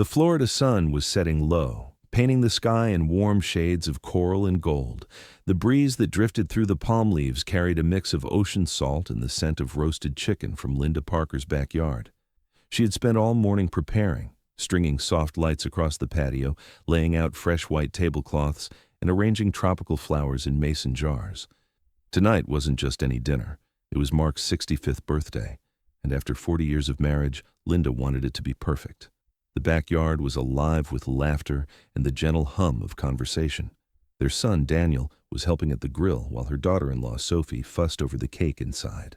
The Florida sun was setting low, painting the sky in warm shades of coral and gold. The breeze that drifted through the palm leaves carried a mix of ocean salt and the scent of roasted chicken from Linda Parker's backyard. She had spent all morning preparing, stringing soft lights across the patio, laying out fresh white tablecloths, and arranging tropical flowers in mason jars. Tonight wasn't just any dinner. It was Mark's 65th birthday, and after 40 years of marriage, Linda wanted it to be perfect. The backyard was alive with laughter and the gentle hum of conversation. Their son, Daniel, was helping at the grill while her daughter-in-law, Sophie, fussed over the cake inside.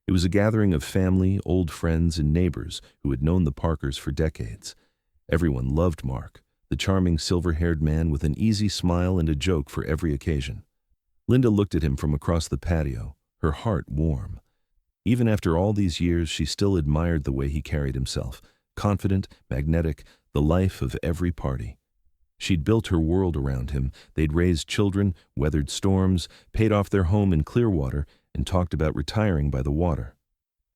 It was a gathering of family, old friends, and neighbors who had known the Parkers for decades. Everyone loved Mark, the charming silver-haired man with an easy smile and a joke for every occasion. Linda looked at him from across the patio, her heart warm. Even after all these years, she still admired the way he carried himself, confident, magnetic, the life of every party. She'd built her world around him. They'd raised children, weathered storms, paid off their home in Clearwater, and talked about retiring by the water.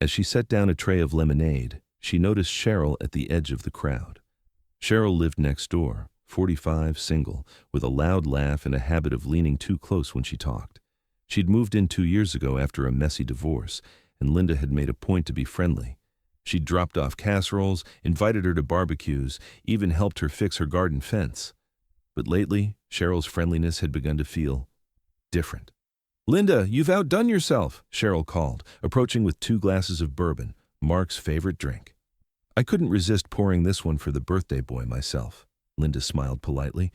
As she set down a tray of lemonade, she noticed Cheryl at the edge of the crowd. Cheryl lived next door, 45, single, with a loud laugh and a habit of leaning too close when she talked. She'd moved in 2 years ago after a messy divorce, and Linda had made a point to be friendly. She'd dropped off casseroles, invited her to barbecues, even helped her fix her garden fence. But lately, Cheryl's friendliness had begun to feel different. "Linda, you've outdone yourself," Cheryl called, approaching with 2 glasses of bourbon, Mark's favorite drink. "I couldn't resist pouring this one for the birthday boy myself." Linda smiled politely.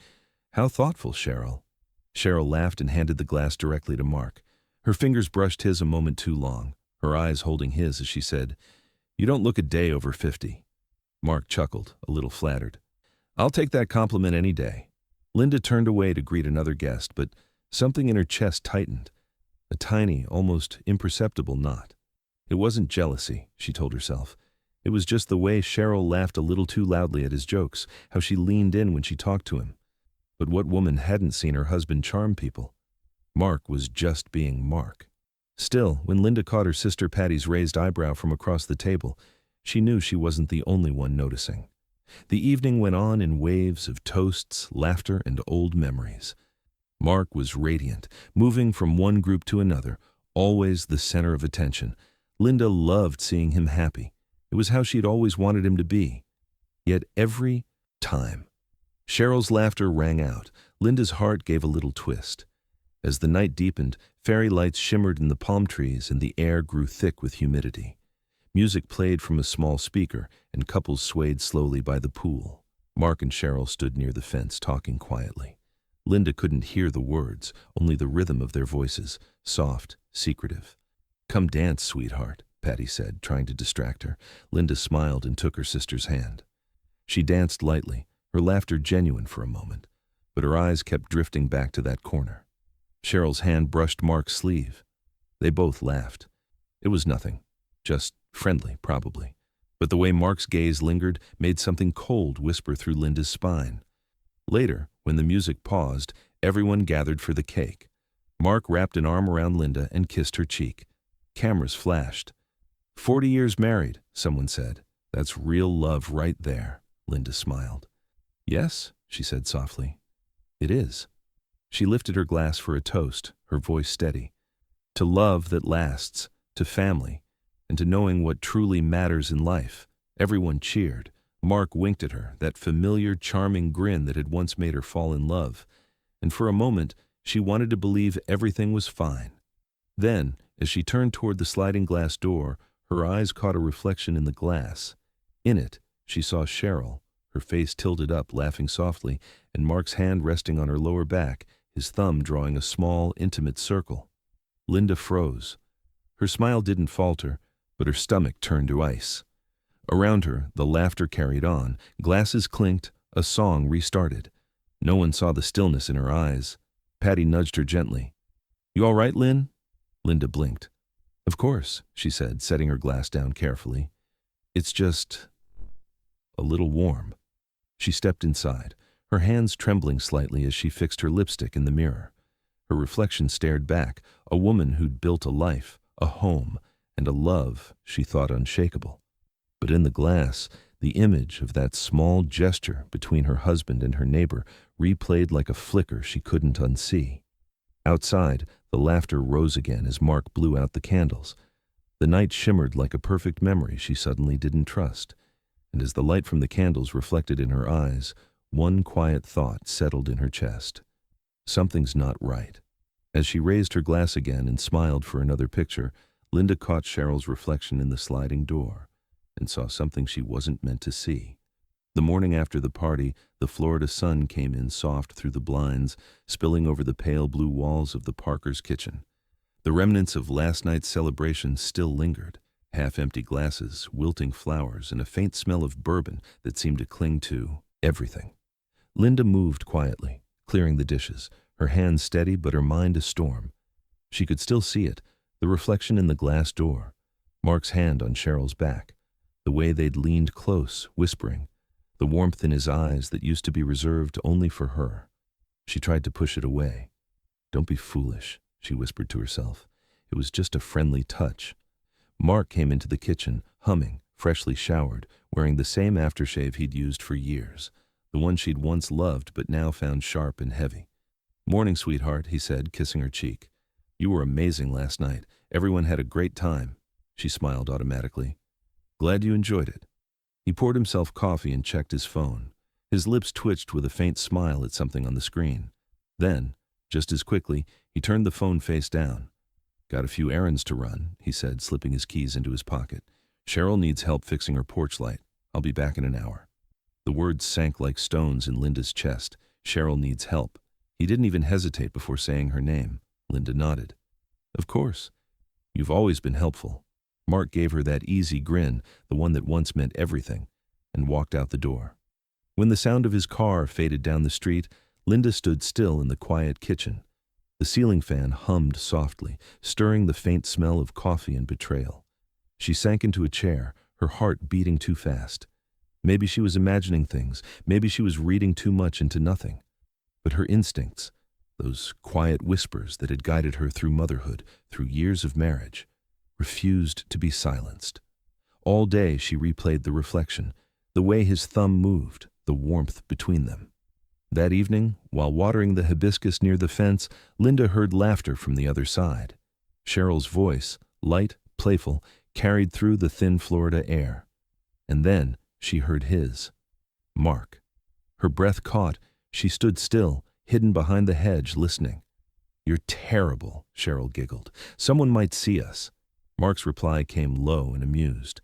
"How thoughtful, Cheryl." Cheryl laughed and handed the glass directly to Mark. Her fingers brushed his a moment too long, her eyes holding his as she said, "You don't look a day over 50. Mark chuckled, a little flattered. "I'll take that compliment any day." Linda turned away to greet another guest, but something in her chest tightened, a tiny, almost imperceptible knot. It wasn't jealousy, she told herself. It was just the way Cheryl laughed a little too loudly at his jokes, how she leaned in when she talked to him. But what woman hadn't seen her husband charm people? Mark was just being Mark. Still, when Linda caught her sister Patty's raised eyebrow from across the table, she knew she wasn't the only one noticing. The evening went on in waves of toasts, laughter, and old memories. Mark was radiant, moving from one group to another, always the center of attention. Linda loved seeing him happy. It was how she'd always wanted him to be. Yet every time Cheryl's laughter rang out, Linda's heart gave a little twist. As the night deepened, fairy lights shimmered in the palm trees and the air grew thick with humidity. Music played from a small speaker, and couples swayed slowly by the pool. Mark and Cheryl stood near the fence, talking quietly. Linda couldn't hear the words, only the rhythm of their voices, soft, secretive. "Come dance, sweetheart," Patty said, trying to distract her. Linda smiled and took her sister's hand. She danced lightly, her laughter genuine for a moment, but her eyes kept drifting back to that corner. Cheryl's hand brushed Mark's sleeve. They both laughed. It was nothing, just friendly, probably. But the way Mark's gaze lingered made something cold whisper through Linda's spine. Later, when the music paused, everyone gathered for the cake. Mark wrapped an arm around Linda and kissed her cheek. Cameras flashed. 40 years married, someone said. "That's real love right there," Linda smiled. "Yes," she said softly. "It is." She lifted her glass for a toast, her voice steady. "To love that lasts, to family, and to knowing what truly matters in life." Everyone cheered. Mark winked at her, that familiar, charming grin that had once made her fall in love. And for a moment, she wanted to believe everything was fine. Then, as she turned toward the sliding glass door, her eyes caught a reflection in the glass. In it, she saw Cheryl, her face tilted up, laughing softly, and Mark's hand resting on her lower back, his thumb drawing a small, intimate circle. Linda froze. Her smile didn't falter, but her stomach turned to ice. Around her, the laughter carried on, glasses clinked, a song restarted. No one saw the stillness in her eyes. Patty nudged her gently. "You all right, Lynn?" Linda blinked. "Of course," she said, setting her glass down carefully. "It's just a little warm." She stepped inside, her hands trembling slightly as she fixed her lipstick in the mirror. Her reflection stared back, a woman who'd built a life, a home, and a love she thought unshakable. But in the glass, The image of that small gesture between her husband and her neighbor replayed like a flicker she couldn't unsee. Outside, the laughter rose again as Mark blew out the candles. The night shimmered like a perfect memory she suddenly didn't trust. And as the light from the candles reflected in her eyes, one quiet thought settled in her chest. Something's not right. As she raised her glass again and smiled for another picture, Linda caught Cheryl's reflection in the sliding door and saw something she wasn't meant to see. The morning after the party, the Florida sun came in soft through the blinds, spilling over the pale blue walls of the Parkers' kitchen. The remnants of last night's celebration still lingered, half-empty glasses, wilting flowers, and a faint smell of bourbon that seemed to cling to everything. Linda moved quietly, clearing the dishes, her hands steady but her mind a storm. She could still see it, the reflection in the glass door, Mark's hand on Cheryl's back, the way they'd leaned close, whispering, the warmth in his eyes that used to be reserved only for her. She tried to push it away. "Don't be foolish," she whispered to herself. It was just a friendly touch. Mark came into the kitchen, humming, freshly showered, wearing the same aftershave he'd used for years, the one she'd once loved but now found sharp and heavy. "Morning, sweetheart," he said, kissing her cheek. "You were amazing last night. Everyone had a great time." She smiled automatically. "Glad you enjoyed it." He poured himself coffee and checked his phone. His lips twitched with a faint smile at something on the screen. Then, just as quickly, he turned the phone face down. "Got a few errands to run," he said, slipping his keys into his pocket. "Cheryl needs help fixing her porch light. I'll be back in an hour." The words sank like stones in Linda's chest. Cheryl needs help. He didn't even hesitate before saying her name. Linda nodded. "Of course. You've always been helpful." Mark gave her that easy grin, the one that once meant everything, and walked out the door. When the sound of his car faded down the street, Linda stood still in the quiet kitchen. The ceiling fan hummed softly, stirring the faint smell of coffee and betrayal. She sank into a chair, her heart beating too fast. Maybe she was imagining things, maybe she was reading too much into nothing. But her instincts, those quiet whispers that had guided her through motherhood, through years of marriage, refused to be silenced. All day she replayed the reflection, the way his thumb moved, the warmth between them. That evening, while watering the hibiscus near the fence, Linda heard laughter from the other side. Cheryl's voice, light, playful, carried through the thin Florida air. And then she heard his. Mark. Her breath caught. She stood still, hidden behind the hedge, listening. "You're terrible," Cheryl giggled. "Someone might see us." Mark's reply came low and amused.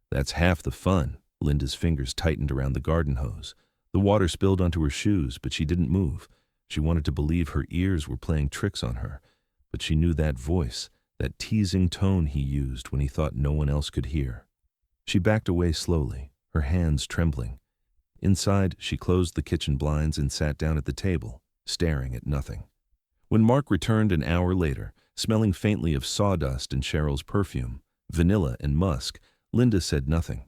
"That's half the fun." Linda's fingers tightened around the garden hose. The water spilled onto her shoes, but she didn't move. She wanted to believe her ears were playing tricks on her, but she knew that voice, that teasing tone he used when he thought no one else could hear. She backed away slowly, her hands trembling. Inside, she closed the kitchen blinds and sat down at the table, staring at nothing. When Mark returned an hour later, smelling faintly of sawdust and Cheryl's perfume, vanilla and musk, Linda said nothing.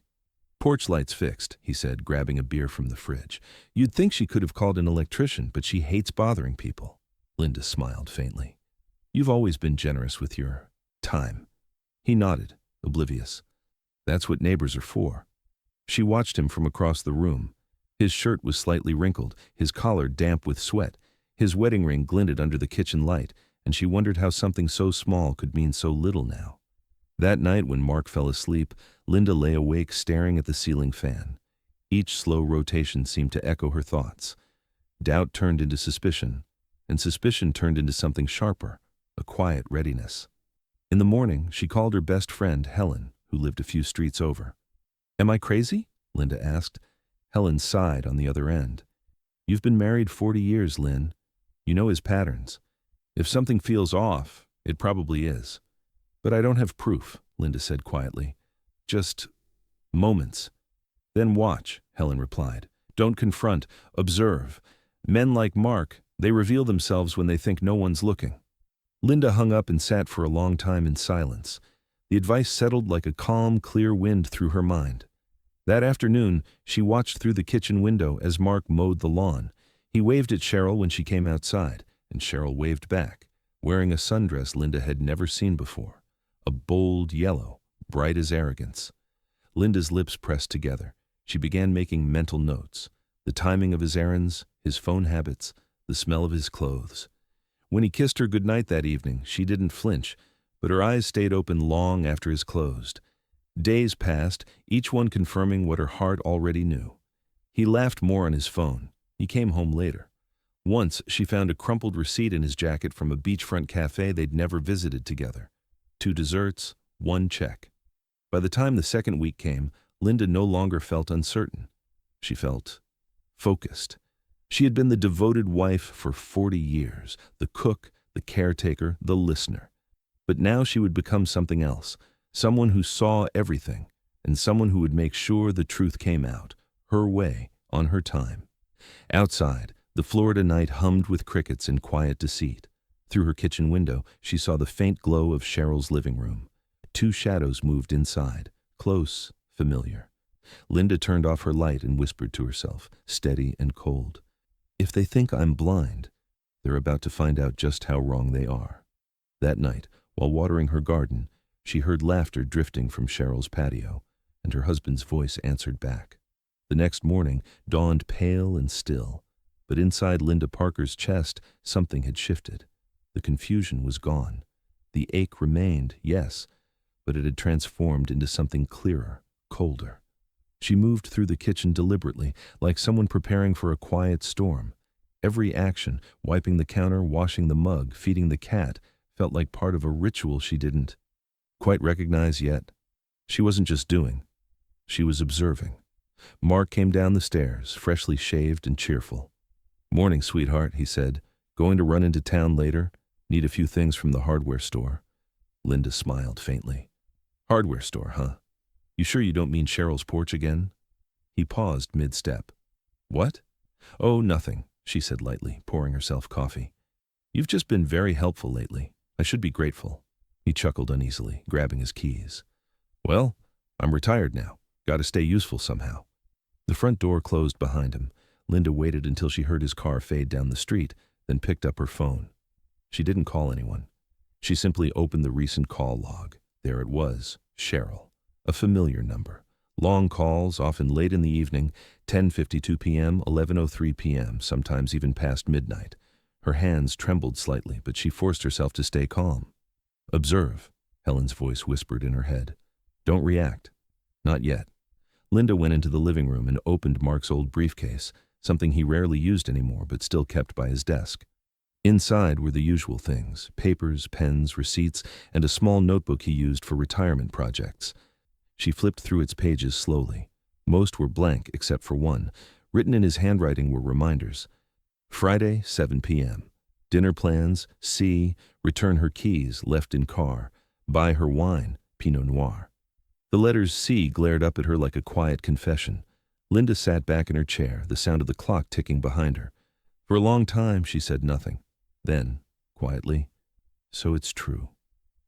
"Porch light's fixed," he said, grabbing a beer from the fridge. "You'd think she could have called an electrician, but she hates bothering people." Linda smiled faintly. "You've always been generous with your time." He nodded, oblivious. "That's what neighbors are for." She watched him from across the room. His shirt was slightly wrinkled, his collar damp with sweat. His wedding ring glinted under the kitchen light, and she wondered how something so small could mean so little now. That night when Mark fell asleep, Linda lay awake staring at the ceiling fan. Each slow rotation seemed to echo her thoughts. Doubt turned into suspicion, and suspicion turned into something sharper, a quiet readiness. In the morning, she called her best friend, Helen, who lived a few streets over. "Am I crazy?" Linda asked. Helen sighed on the other end. "You've been married 40 years, Lynn. You know his patterns. If something feels off, it probably is. But I don't have proof," Linda said quietly. "Just moments." "Then watch," Helen replied. "Don't confront, observe. Men like Mark, they reveal themselves when they think no one's looking." Linda hung up and sat for a long time in silence. The advice settled like a calm, clear wind through her mind. That afternoon, she watched through the kitchen window as Mark mowed the lawn. He waved at Cheryl when she came outside, and Cheryl waved back, wearing a sundress Linda had never seen before. A bold yellow, bright as arrogance. Linda's lips pressed together. She began making mental notes, the timing of his errands, his phone habits, the smell of his clothes. When he kissed her goodnight that evening, she didn't flinch, but her eyes stayed open long after his closed. Days passed, each one confirming what her heart already knew. He laughed more on his phone. He came home later. Once, she found a crumpled receipt in his jacket from a beachfront cafe they'd never visited together. 2 desserts, 1 check. By the time the second week came, Linda no longer felt uncertain. She felt focused. She had been the devoted wife for 40 years, the cook, the caretaker, the listener. But now she would become something else, someone who saw everything, and someone who would make sure the truth came out, her way, on her time. Outside, the Florida night hummed with crickets in quiet deceit. Through her kitchen window, she saw the faint glow of Cheryl's living room. 2 shadows moved inside, close, familiar. Linda turned off her light and whispered to herself, steady and cold. If they think I'm blind, they're about to find out just how wrong they are. That night, while watering her garden, she heard laughter drifting from Cheryl's patio, and her husband's voice answered back. The next morning dawned pale and still, but inside Linda Parker's chest, something had shifted. The confusion was gone. The ache remained, yes, but it had transformed into something clearer, colder. She moved through the kitchen deliberately, like someone preparing for a quiet storm. Every action, wiping the counter, washing the mug, feeding the cat, felt like part of a ritual she didn't quite recognize yet. She wasn't just doing. She was observing. Mark came down the stairs, freshly shaved and cheerful. "Morning, sweetheart," he said. "Going to run into town later? Need a few things from the hardware store." Linda smiled faintly. "Hardware store, huh? You sure you don't mean Cheryl's porch again?" He paused mid-step. "What?" "Oh, nothing," she said lightly, pouring herself coffee. "You've just been very helpful lately. I should be grateful." He chuckled uneasily, grabbing his keys. "Well, I'm retired now. Got to stay useful somehow." The front door closed behind him. Linda waited until she heard his car fade down the street, then picked up her phone. She didn't call anyone. She simply opened the recent call log. There it was, Cheryl. A familiar number. Long calls, often late in the evening, 10:52 p.m., 11:03 p.m., sometimes even past midnight. Her hands trembled slightly, but she forced herself to stay calm. "Observe," Helen's voice whispered in her head. "Don't react. Not yet." Linda went into the living room and opened Mark's old briefcase, something he rarely used anymore but still kept by his desk. Inside were the usual things, papers, pens, receipts, and a small notebook he used for retirement projects. She flipped through its pages slowly. Most were blank except for one. Written in his handwriting were reminders. Friday, 7 p.m. Dinner plans, C, return her keys, left in car. Buy her wine, Pinot Noir. The letters C glared up at her like a quiet confession. Linda sat back in her chair, the sound of the clock ticking behind her. For a long time, she said nothing. Then, quietly, "So it's true."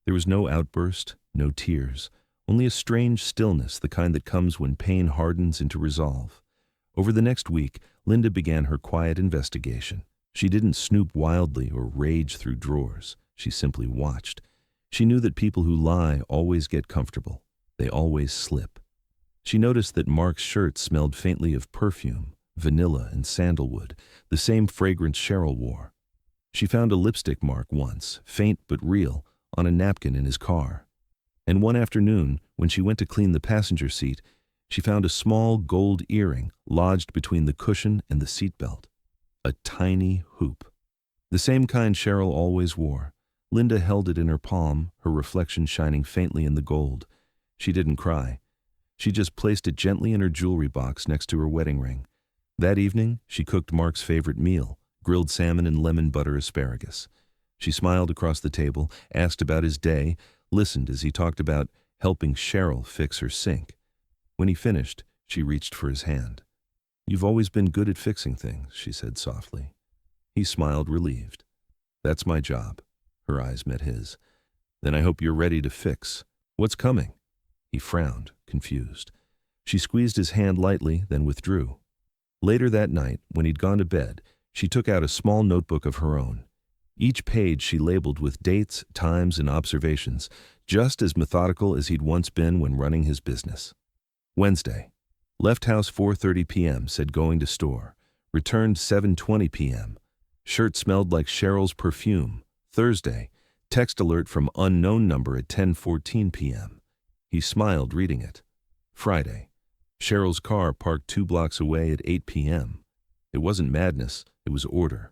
There was no outburst, no tears, only a strange stillness, the kind that comes when pain hardens into resolve. Over the next week, Linda began her quiet investigation. She didn't snoop wildly or rage through drawers. She simply watched. She knew that people who lie always get comfortable. They always slip. She noticed that Mark's shirt smelled faintly of perfume, vanilla and sandalwood, the same fragrance Cheryl wore. She found a lipstick mark once, faint but real, on a napkin in his car. And one afternoon, when she went to clean the passenger seat, she found a small gold earring lodged between the cushion and the seatbelt. A tiny hoop. The same kind Cheryl always wore. Linda held it in her palm, her reflection shining faintly in the gold. She didn't cry. She just placed it gently in her jewelry box next to her wedding ring. That evening, she cooked Mark's favorite meal, grilled salmon and lemon butter asparagus. She smiled across the table, asked about his day, listened as he talked about helping Cheryl fix her sink. When he finished, she reached for his hand. "You've always been good at fixing things," she said softly. He smiled, relieved. "That's my job." Her eyes met his. "Then I hope you're ready to fix. What's coming?" He frowned, confused. She squeezed his hand lightly, then withdrew. Later that night, when he'd gone to bed, she took out a small notebook of her own. Each page she labeled with dates, times, and observations, just as methodical as he'd once been when running his business. Wednesday, Left house 4:30 p.m., said going to store. Returned 7:20 p.m. Shirt smelled like Cheryl's perfume. Thursday, text alert from unknown number at 10:14 p.m. He smiled reading it. Friday, Cheryl's car parked 2 blocks away at 8 p.m. It wasn't madness, it was order.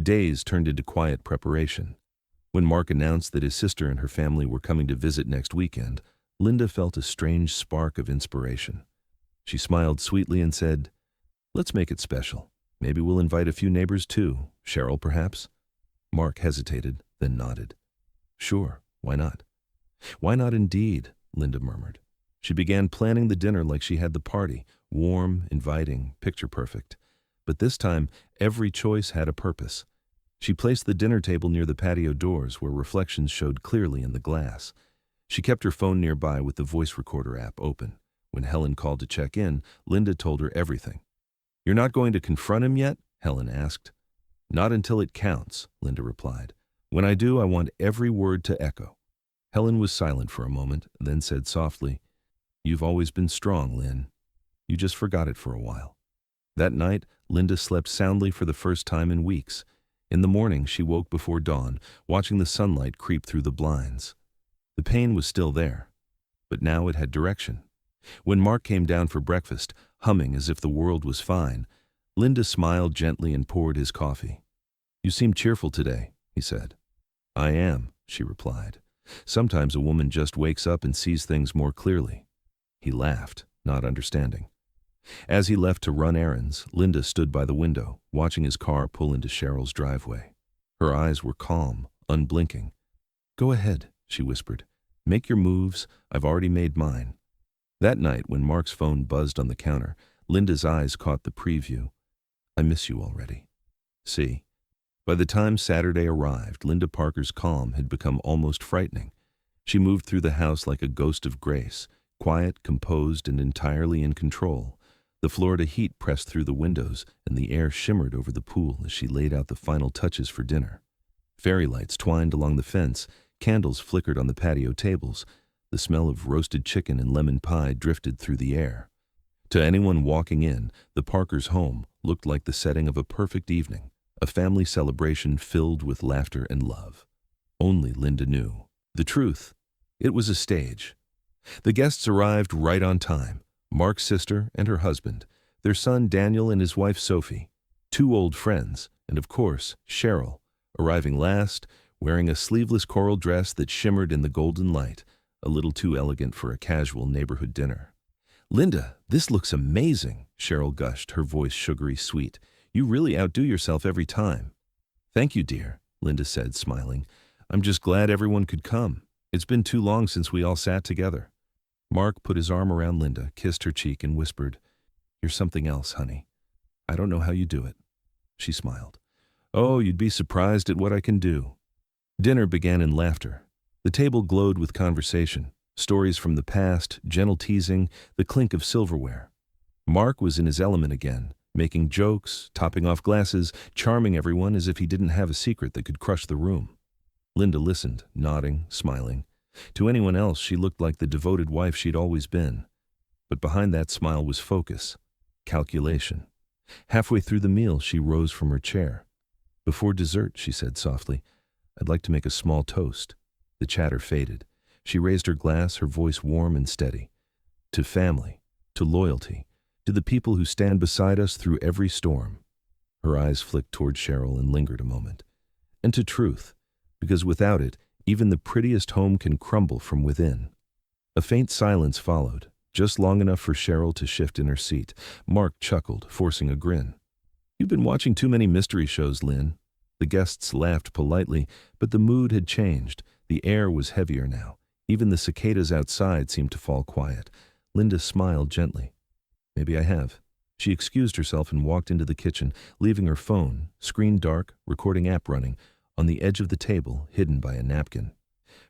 Days turned into quiet preparation. When Mark announced that his sister and her family were coming to visit next weekend, Linda felt a strange spark of inspiration. She smiled sweetly and said, "Let's make it special. Maybe we'll invite a few neighbors too. Cheryl, perhaps?" Mark hesitated, then nodded. "Sure, why not?" "Why not indeed," Linda murmured. She began planning the dinner like she had the party, warm, inviting, picture-perfect. But this time, every choice had a purpose. She placed the dinner table near the patio doors where reflections showed clearly in the glass. She kept her phone nearby with the voice recorder app open. When Helen called to check in, Linda told her everything. "You're not going to confront him yet?" Helen asked. "Not until it counts," Linda replied. "When I do, I want every word to echo." Helen was silent for a moment, then said softly, "You've always been strong, Lynn. You just forgot it for a while." That night, Linda slept soundly for the first time in weeks. In the morning, she woke before dawn, watching the sunlight creep through the blinds. The pain was still there, but now it had direction. When Mark came down for breakfast, humming as if the world was fine, Linda smiled gently and poured his coffee. "You seem cheerful today," he said. "I am," she replied. "Sometimes a woman just wakes up and sees things more clearly." He laughed, not understanding. As he left to run errands, Linda stood by the window, watching his car pull into Cheryl's driveway. Her eyes were calm, unblinking. "Go ahead," she whispered. "Make your moves. I've already made mine." That night, when Mark's phone buzzed on the counter, Linda's eyes caught the preview. "I miss you already." See? By the time Saturday arrived, Linda Parker's calm had become almost frightening. She moved through the house like a ghost of grace, quiet, composed, and entirely in control. The Florida heat pressed through the windows, and the air shimmered over the pool as she laid out the final touches for dinner. Fairy lights twined along the fence, candles flickered on the patio tables. The smell of roasted chicken and lemon pie drifted through the air. To anyone walking in, the Parkers' home looked like the setting of a perfect evening, a family celebration filled with laughter and love. Only Linda knew the truth. It was a stage. The guests arrived right on time. Mark's sister and her husband, their son Daniel and his wife Sophie, 2 old friends, and of course, Cheryl, arriving last, wearing a sleeveless coral dress that shimmered in the golden light, a little too elegant for a casual neighborhood dinner. "Linda, this looks amazing," Cheryl gushed, her voice sugary sweet. "You really outdo yourself every time." "Thank you, dear," Linda said, smiling. "I'm just glad everyone could come. It's been too long since we all sat together." Mark put his arm around Linda, kissed her cheek, and whispered, "You're something else, honey. I don't know how you do it." She smiled. "Oh, you'd be surprised at what I can do." Dinner began in laughter. The table glowed with conversation, stories from the past, gentle teasing, the clink of silverware. Mark was in his element again, making jokes, topping off glasses, charming everyone as if he didn't have a secret that could crush the room. Linda listened, nodding, smiling. To anyone else, she looked like the devoted wife she'd always been. But behind that smile was focus, calculation. Halfway through the meal, she rose from her chair. "Before dessert," she said softly, "I'd like to make a small toast." The chatter faded. She raised her glass, her voice warm and steady. "To family, to loyalty, to the people who stand beside us through every storm." Her eyes flicked toward Cheryl and lingered a moment. "And to truth, because without it, even the prettiest home can crumble from within." A faint silence followed, just long enough for Cheryl to shift in her seat. Mark chuckled, forcing a grin. "You've been watching too many mystery shows, Lynn." The guests laughed politely, but the mood had changed. The air was heavier now. Even the cicadas outside seemed to fall quiet. Linda smiled gently. "Maybe I have." She excused herself and walked into the kitchen, leaving her phone, screen dark, recording app running, on the edge of the table, hidden by a napkin.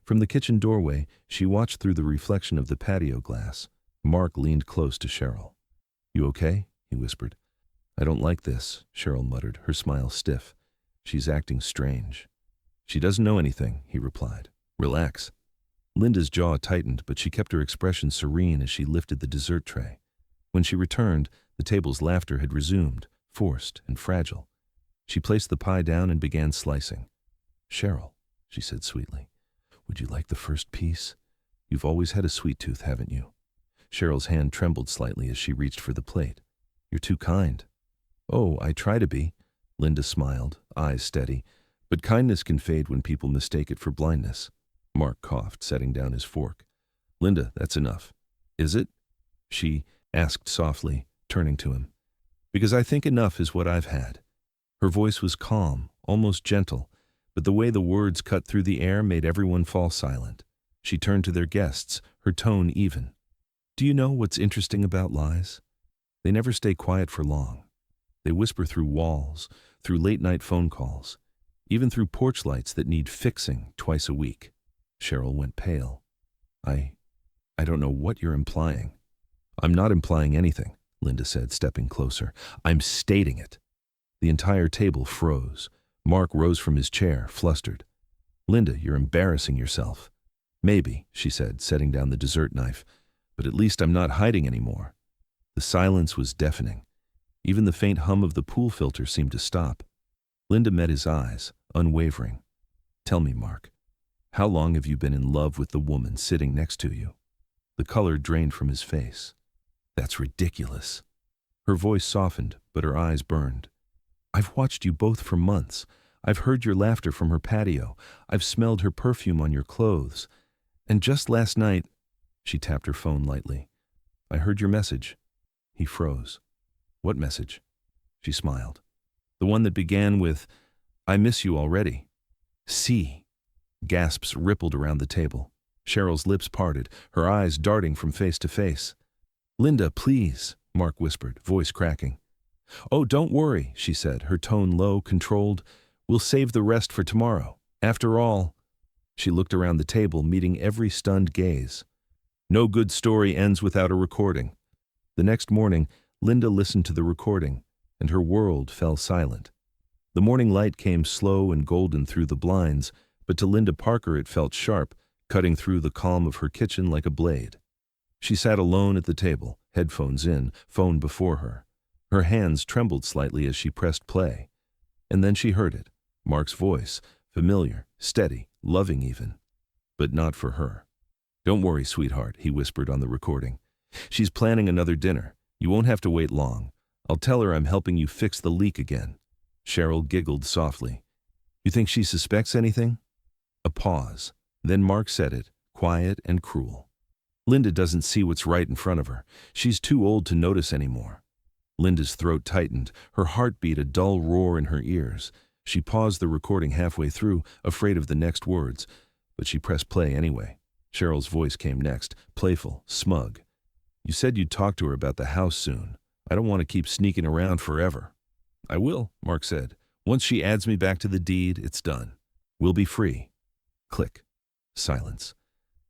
From the kitchen doorway, she watched through the reflection of the patio glass. Mark leaned close to Cheryl. "You okay?" he whispered. "I don't like this," Cheryl muttered, her smile stiff. "She's acting strange." "She doesn't know anything," he replied. "Relax." Linda's jaw tightened, but she kept her expression serene as she lifted the dessert tray. When she returned, the table's laughter had resumed, forced and fragile. She placed the pie down and began slicing. "Cheryl," she said sweetly, "would you like the first piece? You've always had a sweet tooth, haven't you?" Cheryl's hand trembled slightly as she reached for the plate. "You're too kind." "Oh, I try to be." Linda smiled, eyes steady. "But kindness can fade when people mistake it for blindness." Mark coughed, setting down his fork. "Linda, that's enough." "Is it?" she asked softly, turning to him. "Because I think enough is what I've had." Her voice was calm, almost gentle, but the way the words cut through the air made everyone fall silent. She turned to their guests, her tone even. "Do you know what's interesting about lies? They never stay quiet for long. They whisper through walls, through late-night phone calls, even through porch lights that need fixing twice a week." Cheryl went pale. I don't know what you're implying." "I'm not implying anything," Linda said, stepping closer. "I'm stating it." The entire table froze. Mark rose from his chair, flustered. "Linda, you're embarrassing yourself." "Maybe," she said, setting down the dessert knife, "but at least I'm not hiding anymore." The silence was deafening. Even the faint hum of the pool filter seemed to stop. Linda met his eyes, unwavering. "Tell me, Mark, how long have you been in love with the woman sitting next to you?" The color drained from his face. "That's ridiculous." Her voice softened, but her eyes burned. "I've watched you both for months. I've heard your laughter from her patio. I've smelled her perfume on your clothes. And just last night," she tapped her phone lightly, "I heard your message." He froze. "What message?" She smiled. "The one that began with, 'I miss you already.'" "See." Gasps rippled around the table. Cheryl's lips parted, her eyes darting from face to face. "Linda, please," Mark whispered, voice cracking. "Oh, don't worry," she said, her tone low, controlled. "We'll save the rest for tomorrow. After all—" She looked around the table, meeting every stunned gaze. "No good story ends without a recording." The next morning, Linda listened to the recording, and her world fell silent. The morning light came slow and golden through the blinds, but to Linda Parker it felt sharp, cutting through the calm of her kitchen like a blade. She sat alone at the table, headphones in, phone before her. Her hands trembled slightly as she pressed play. And then she heard it, Mark's voice, familiar, steady, loving even. But not for her. "Don't worry, sweetheart," he whispered on the recording. "She's planning another dinner. You won't have to wait long. I'll tell her I'm helping you fix the leak again." Cheryl giggled softly. "You think she suspects anything?" A pause. Then Mark said it, quiet and cruel. "Linda doesn't see what's right in front of her. She's too old to notice anymore." Linda's throat tightened, her heart beat a dull roar in her ears. She paused the recording halfway through, afraid of the next words, but she pressed play anyway. Cheryl's voice came next, playful, smug. "You said you'd talk to her about the house soon. I don't want to keep sneaking around forever." "I will," Mark said. "Once she adds me back to the deed, it's done. We'll be free." Click. Silence.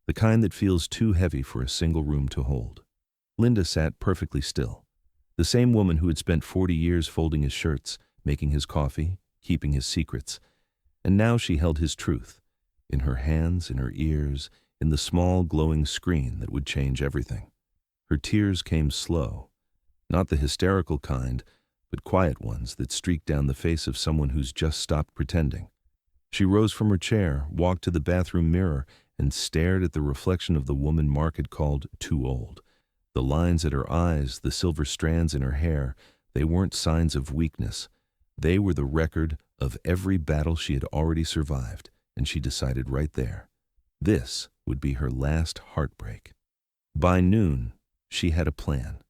The kind that feels too heavy for a single room to hold. Linda sat perfectly still. The same woman who had spent 40 years folding his shirts, making his coffee, keeping his secrets. And now she held his truth. In her hands, in her ears, in the small glowing screen that would change everything. Her tears came slow. Not the hysterical kind, but quiet ones that streaked down the face of someone who's just stopped pretending. She rose from her chair, walked to the bathroom mirror, and stared at the reflection of the woman Mark had called too old. The lines at her eyes, the silver strands in her hair, they weren't signs of weakness. They were the record of every battle she had already survived, and she decided right there. This would be her last heartbreak. By noon, she had a plan.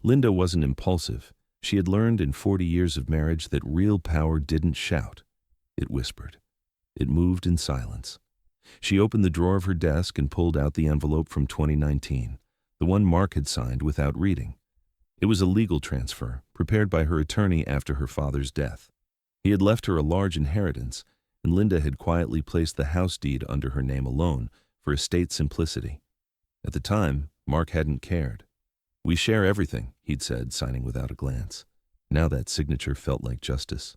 Linda wasn't impulsive. She had learned in 40 years of marriage that real power didn't shout. It whispered. It moved in silence. She opened the drawer of her desk and pulled out the envelope from 2019, the one Mark had signed without reading. It was a legal transfer, prepared by her attorney after her father's death. He had left her a large inheritance, and Linda had quietly placed the house deed under her name alone for estate simplicity. At the time, Mark hadn't cared. "We share everything," he'd said, signing without a glance. Now that signature felt like justice.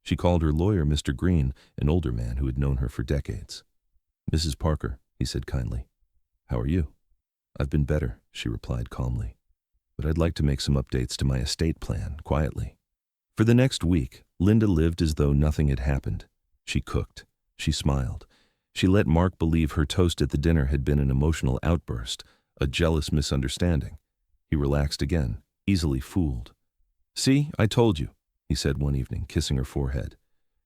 She called her lawyer Mr. Green, an older man who had known her for decades. "Mrs. Parker," he said kindly. "How are you?" "I've been better," she replied calmly. but I'd like to make some updates to my estate plan, quietly. For the next week, Linda lived as though nothing had happened. She cooked. She smiled. She let Mark believe her toast at the dinner had been an emotional outburst, a jealous misunderstanding. He relaxed again, easily fooled. "See, I told you," he said one evening, kissing her forehead.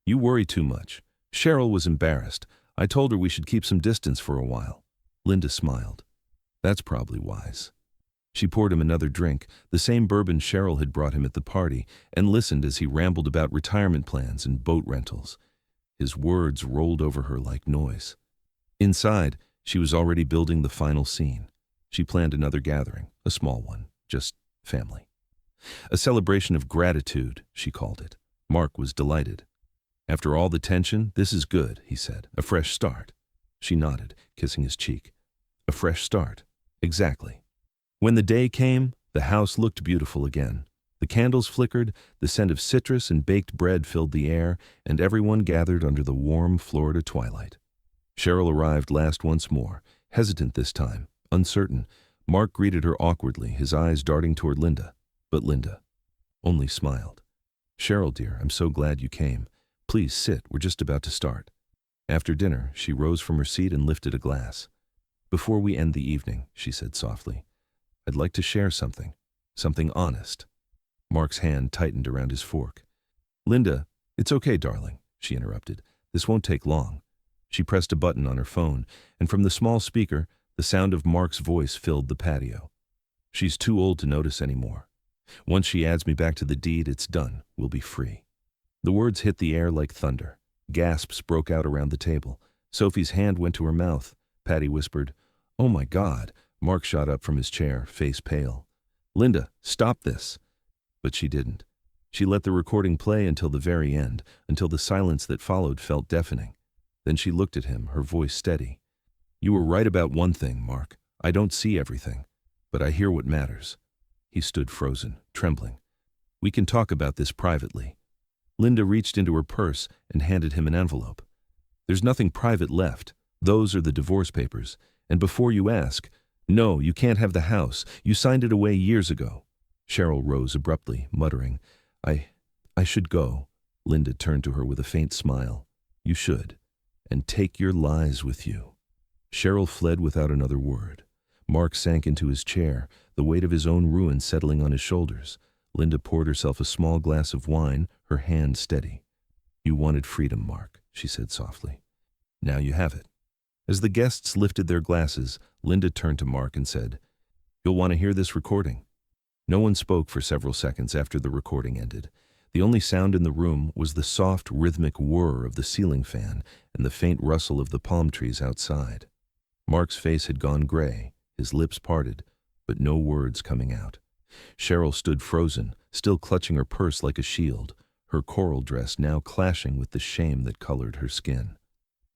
"You worry too much." Cheryl was embarrassed. "I told her we should keep some distance for a while." Linda smiled. "That's probably wise." She poured him another drink, the same bourbon Cheryl had brought him at the party, and listened as he rambled about retirement plans and boat rentals. His words rolled over her like noise. Inside, she was already building the final scene. She planned another gathering, a small one, just family. A celebration of gratitude, she called it. Mark was delighted. "After all the tension, this is good," he said. "A fresh start." She nodded, kissing his cheek. "A fresh start. Exactly." When the day came, the house looked beautiful again. The candles flickered, the scent of citrus and baked bread filled the air, and everyone gathered under the warm Florida twilight. Cheryl arrived last once more, hesitant this time, uncertain. Mark greeted her awkwardly, his eyes darting toward Linda. But Linda only smiled. "Cheryl, dear, I'm so glad you came. Please sit, we're just about to start." After dinner, she rose from her seat and lifted a glass. "Before we end the evening," she said softly, "I'd like to share something honest." Mark's hand tightened around his fork. "Linda, it's okay, darling," she interrupted. "This won't take long." She pressed a button on her phone, and from the small speaker, the sound of Mark's voice filled the patio. "She's too old to notice anymore. Once she adds me back to the deed, it's done. We'll be free." The words hit the air like thunder. Gasps broke out around the table. Sophie's hand went to her mouth. Patty whispered, "Oh my God." Mark shot up from his chair, face pale. "Linda, stop this." But she didn't. She let the recording play until the very end, until the silence that followed felt deafening. Then she looked at him, her voice steady. "You were right about one thing, Mark. I don't see everything, but I hear what matters." He stood frozen, trembling. "We can talk about this privately." Linda reached into her purse and handed him an envelope. "There's nothing private left. Those are the divorce papers. And before you ask, no, you can't have the house. You signed it away years ago." Cheryl rose abruptly, muttering, I should go." Linda turned to her with a faint smile. "You should. And take your lies with you." Cheryl fled without another word. Mark sank into his chair, the weight of his own ruin settling on his shoulders. Linda poured herself a small glass of wine, her hand steady. "You wanted freedom, Mark," she said softly. "Now you have it." As the guests lifted their glasses, Linda turned to Mark and said, "You'll want to hear this recording." No one spoke for several seconds after the recording ended. The only sound in the room was the soft, rhythmic whir of the ceiling fan and the faint rustle of the palm trees outside. Mark's face had gone gray, his lips parted, but no words coming out. Cheryl stood frozen, still clutching her purse like a shield, her coral dress now clashing with the shame that colored her skin.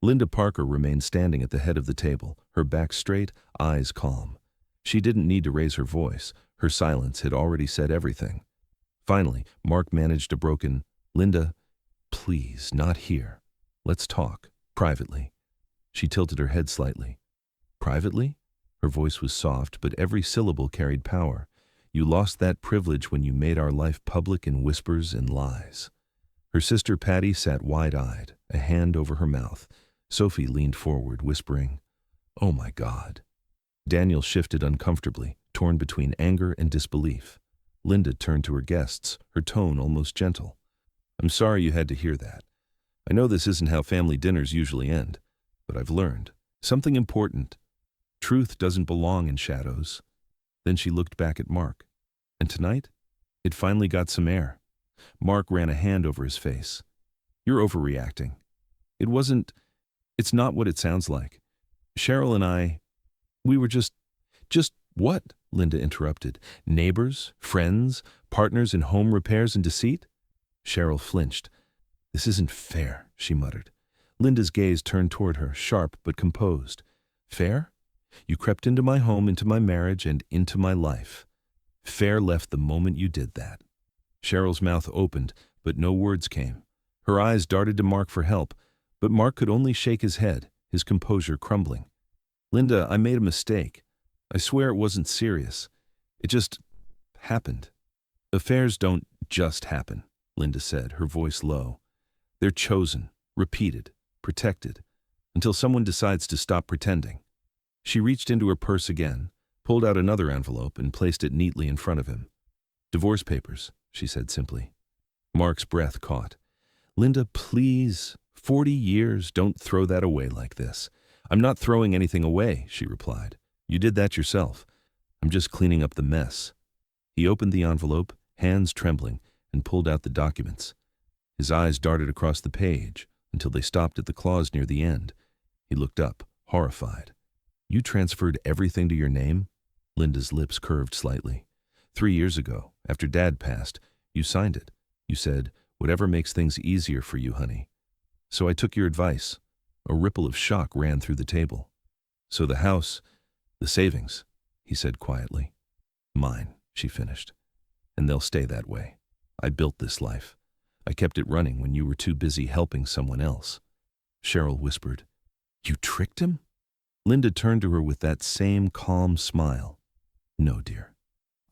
Linda Parker remained standing at the head of the table, her back straight, eyes calm. She didn't need to raise her voice. Her silence had already said everything. Finally, Mark managed a broken, "Linda, please, not here. Let's talk, privately." She tilted her head slightly. "Privately?" Her voice was soft, but every syllable carried power. "You lost that privilege when you made our life public in whispers and lies." Her sister Patty sat wide-eyed, a hand over her mouth. Sophie leaned forward, whispering, "Oh my God." Daniel shifted uncomfortably, torn between anger and disbelief. Linda turned to her guests, her tone almost gentle. "I'm sorry you had to hear that. I know this isn't how family dinners usually end, but I've learned something important. Truth doesn't belong in shadows." Then she looked back at Mark. And tonight, it finally got some air. Mark ran a hand over his face. "You're overreacting. It's not what it sounds like. Cheryl and I, we were just what?" Linda interrupted. "Neighbors, friends, partners in home repairs and deceit?" Cheryl flinched. "This isn't fair," she muttered. Linda's gaze turned toward her, sharp but composed. "Fair? You crept into my home, into my marriage, and into my life. Fair left the moment you did that." Cheryl's mouth opened, but no words came. Her eyes darted to Mark for help, but Mark could only shake his head, his composure crumbling. "Linda, I made a mistake. I swear it wasn't serious. happened. Affairs don't just happen, Linda said, her voice low. They're chosen, repeated, protected, until someone decides to stop pretending. She reached into her purse again, pulled out another envelope, and placed it neatly in front of him. Divorce papers, she said simply. Mark's breath caught. Linda, please, 40 years, don't throw that away like this. I'm not throwing anything away, she replied. You did that yourself. I'm just cleaning up the mess. He opened the envelope, hands trembling, and pulled out the documents. His eyes darted across the page until they stopped at the clause near the end. He looked up, horrified. You transferred everything to your name? Linda's lips curved slightly. 3 years ago, after Dad passed, you signed it. You said, whatever makes things easier for you, honey. So I took your advice. A ripple of shock ran through the table. So the house, the savings, he said quietly. Mine, she finished. And they'll stay that way. I built this life. I kept it running when you were too busy helping someone else. Cheryl whispered, You tricked him? Linda turned to her with that same calm smile. No, dear.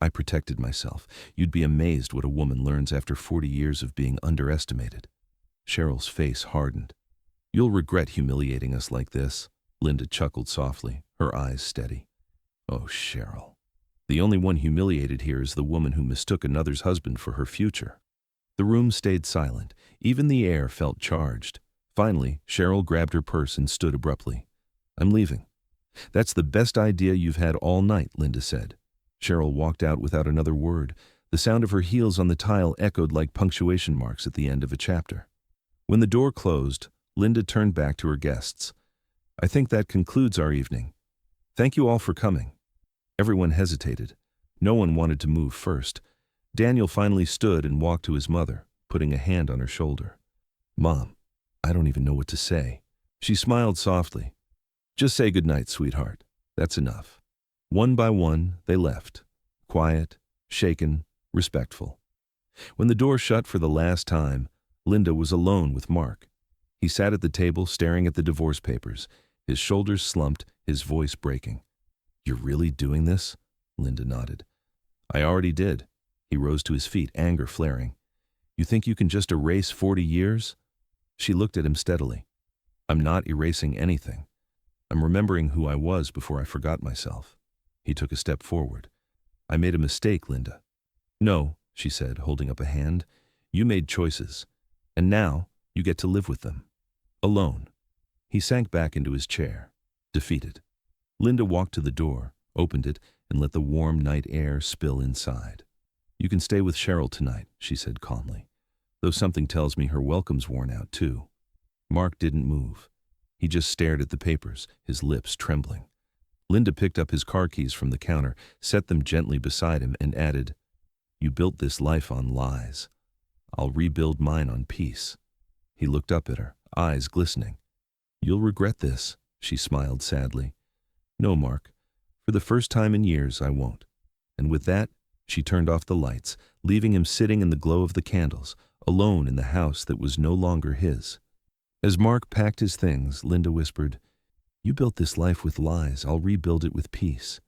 I protected myself. You'd be amazed what a woman learns after 40 years of being underestimated. Cheryl's face hardened. You'll regret humiliating us like this, Linda chuckled softly, her eyes steady. Oh, Cheryl. The only one humiliated here is the woman who mistook another's husband for her future. The room stayed silent. Even the air felt charged. Finally, Cheryl grabbed her purse and stood abruptly. I'm leaving. That's the best idea you've had all night, Linda said. Cheryl walked out without another word. The sound of her heels on the tile echoed like punctuation marks at the end of a chapter. When the door closed, Linda turned back to her guests. I think that concludes our evening. Thank you all for coming. Everyone hesitated. No one wanted to move first. Daniel finally stood and walked to his mother, putting a hand on her shoulder. Mom, I don't even know what to say. She smiled softly. Just say goodnight, sweetheart. That's enough. One by one, they left. Quiet, shaken, respectful. When the door shut for the last time, Linda was alone with Mark. He sat at the table staring at the divorce papers, his shoulders slumped, his voice breaking. You're really doing this? Linda nodded. I already did. He rose to his feet, anger flaring. You think you can just erase 40 years? She looked at him steadily. I'm not erasing anything. I'm remembering who I was before I forgot myself. He took a step forward. I made a mistake, Linda. No, she said, holding up a hand. You made choices. And now you get to live with them. Alone. He sank back into his chair, defeated. Linda walked to the door, opened it, and let the warm night air spill inside. You can stay with Cheryl tonight, she said calmly, though something tells me her welcome's worn out too. Mark didn't move. He just stared at the papers, his lips trembling. Linda picked up his car keys from the counter, set them gently beside him, and added, You built this life on lies. I'll rebuild mine on peace. He looked up at her, eyes glistening. You'll regret this, she smiled sadly. No, Mark. For the first time in years, I won't. And with that, she turned off the lights, leaving him sitting in the glow of the candles, alone in the house that was no longer his. As Mark packed his things, Linda whispered, You built this life with lies. I'll rebuild it with peace.